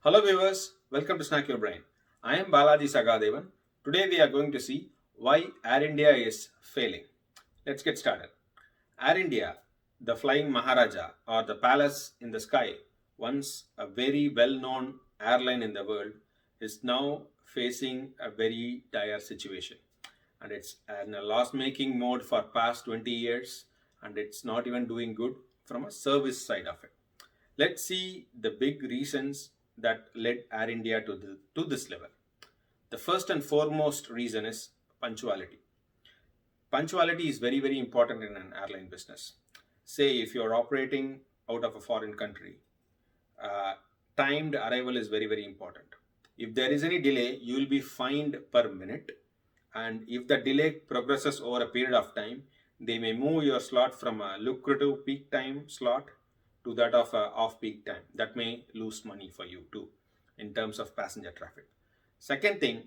Hello viewers, welcome to Snack Your Brain. I am Balaji Sagadevan. Today we are going to see why Air India is failing. Let's get started. Air India, the flying maharaja or the palace in the sky, once a very well-known airline in the world, is now facing a very dire situation. And it's in a loss-making mode for past 20 years and it's not even doing good from a service side of it. Let's see the big reasons that led Air India to this level. The first and foremost reason is punctuality. Punctuality is very, very important in an airline business. Say if you're operating out of a foreign country, uh, timed arrival is very, very important. If there is any delay, you will be fined per minute. And if the delay progresses over a period of time, they may move your slot from a lucrative peak time slot to that of a off peak time. That may lose money for you too in terms of passenger traffic. Second thing,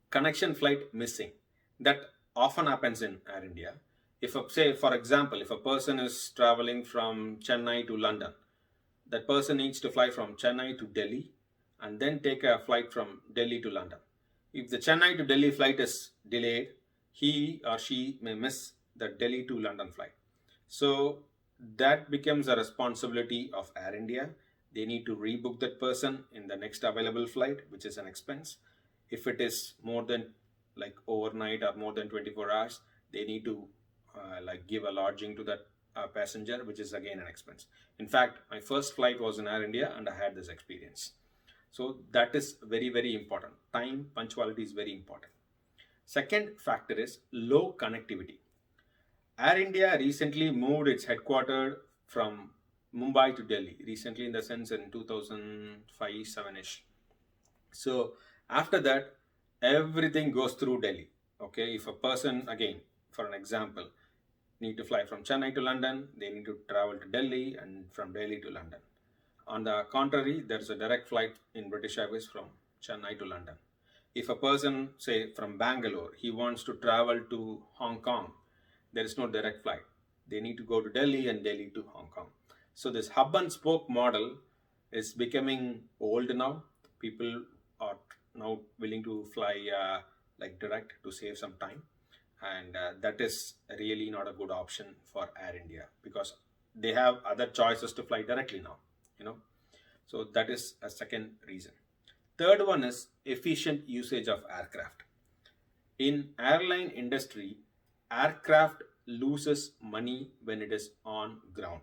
connection flight missing. That often happens in Air India. If say for example, if a person is traveling from Chennai to London, that person needs to fly from Chennai to Delhi and then take a flight from Delhi to London. If the Chennai to Delhi flight is delayed, he or she may miss the Delhi to London flight. So that becomes a responsibility of Air India. They need to rebook that person in the next available flight, which is an expense. If it is more than like overnight or more than 24 hours, they need to give a lodging to that passenger, which is again an expense. In fact, my first flight was in Air India and I had this experience. So that is very, very important. Time punctuality is very important. Second factor is low connectivity. Air India recently moved its headquarters from Mumbai to Delhi. Recently, in the sense in 2005, 7ish. So after that, everything goes through Delhi. Okay, if a person, again, for an example, need to fly from Chennai to London, they need to travel to Delhi and from Delhi to London. On the contrary, there is a direct flight in British Airways from Chennai to London. If a person, say from Bangalore, he wants to travel to Hong Kong, there is no direct flight. They need to go to Delhi and Delhi to Hong Kong. So this hub and spoke model is becoming old now. People are now willing to fly like direct to save some time, and that is really not a good option for Air India because they have other choices to fly directly now. You know, so that is a second reason. Third one is efficient usage of aircraft. In airline industry, aircraft loses money when it is on ground.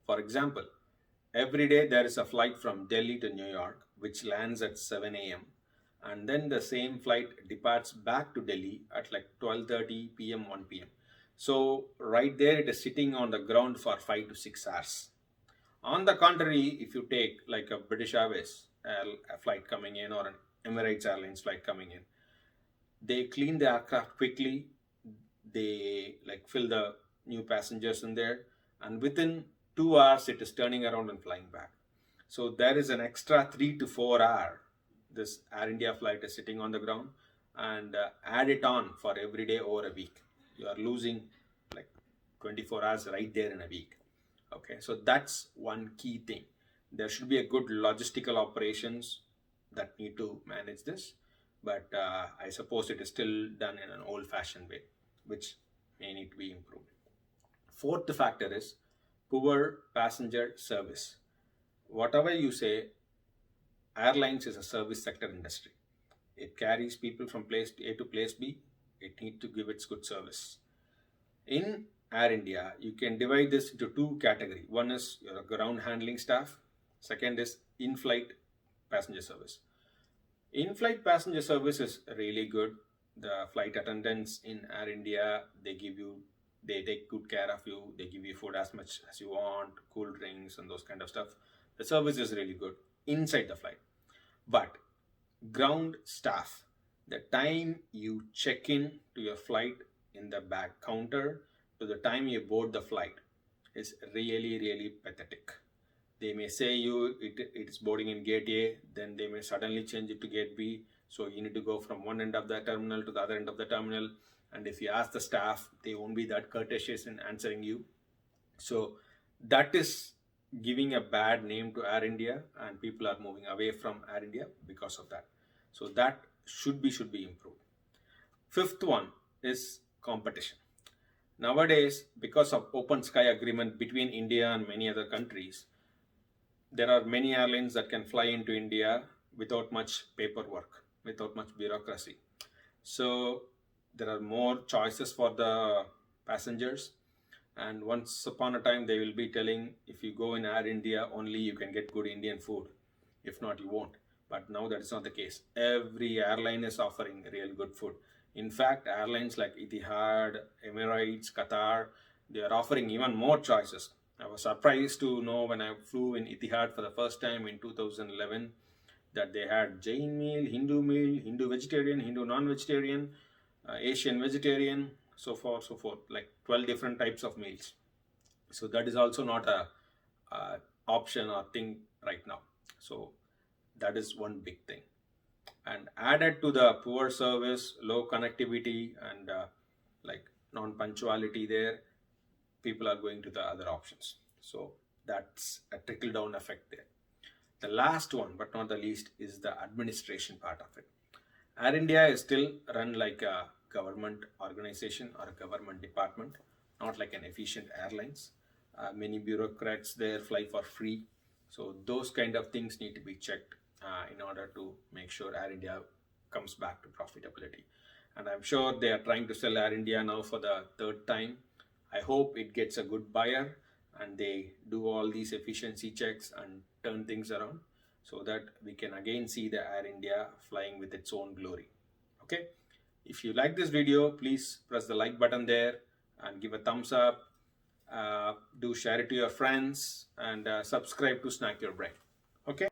For example, every day there is a flight from Delhi to New York which lands at 7 a.m. and then the same flight departs back to Delhi at like 12:30 p.m. 1 p.m. So right there it is sitting on the ground for 5 to 6 hours. On the contrary, if you take like a British Airways flight coming in or an Emirates Airlines flight coming in, they clean the aircraft quickly, they like fill the new passengers in there, and within 2 hours it is turning around and flying back. So there is an extra 3 to 4 hour this Air India flight is sitting on the ground, and add it on for every day over a week. You are losing like 24 hours right there in a week. Okay, so that's one key thing. There should be a good logistical operations that need to manage this, but I suppose it is still done in an old-fashioned way, which may need to be improved. Fourth factor is poor passenger service. Whatever you say, airlines is a service sector industry. It carries people from place A to place B. It needs to give its good service. In Air India, you can divide this into two categories. One is your ground handling staff. Second is in-flight passenger service. In-flight passenger service is really good. The flight attendants in Air India, they take good care of you. They give you food as much as you want, cool drinks and those kind of stuff. The service is really good inside the flight. But ground staff, the time you check in to your flight in the back counter to the time you board the flight is really, really pathetic. They may say it is boarding in gate A, then they may suddenly change it to gate B. So you need to go from one end of the terminal to the other end of the terminal. And if you ask the staff, they won't be that courteous in answering you. So that is giving a bad name to Air India, and people are moving away from Air India because of that. So that should be improved. Fifth one is competition. Nowadays, because of open sky agreement between India and many other countries, there are many airlines that can fly into India without much paperwork, without much bureaucracy. So there are more choices for the passengers. And once upon a time, they will be telling, if you go in Air India, only you can get good Indian food. If not, you won't. But now that is not the case. Every airline is offering real good food. In fact, airlines like Etihad, Emirates, Qatar, they are offering even more choices. I was surprised to know when I flew in Etihad for the first time in 2011 that they had Jain meal, Hindu vegetarian, Hindu non-vegetarian, Asian vegetarian, so far, so forth, like 12 different types of meals. So that is also not a option or thing right now. So that is one big thing. And added to the poor service, low connectivity, and like non-punctuality there, people are going to the other options. So that's a trickle down effect there. The last one, but not the least, is the administration part of it. Air India is still run like a government organization or a government department, not like an efficient airlines. Many bureaucrats there fly for free. So those kind of things need to be checked in order to make sure Air India comes back to profitability. And I'm sure they are trying to sell Air India now for the third time. I hope it gets a good buyer and they do all these efficiency checks and turn things around so that we can again see the Air India flying with its own glory. Okay. If you like this video, please press the like button there and give a thumbs up. Do share it to your friends and subscribe to Snack Your Brain.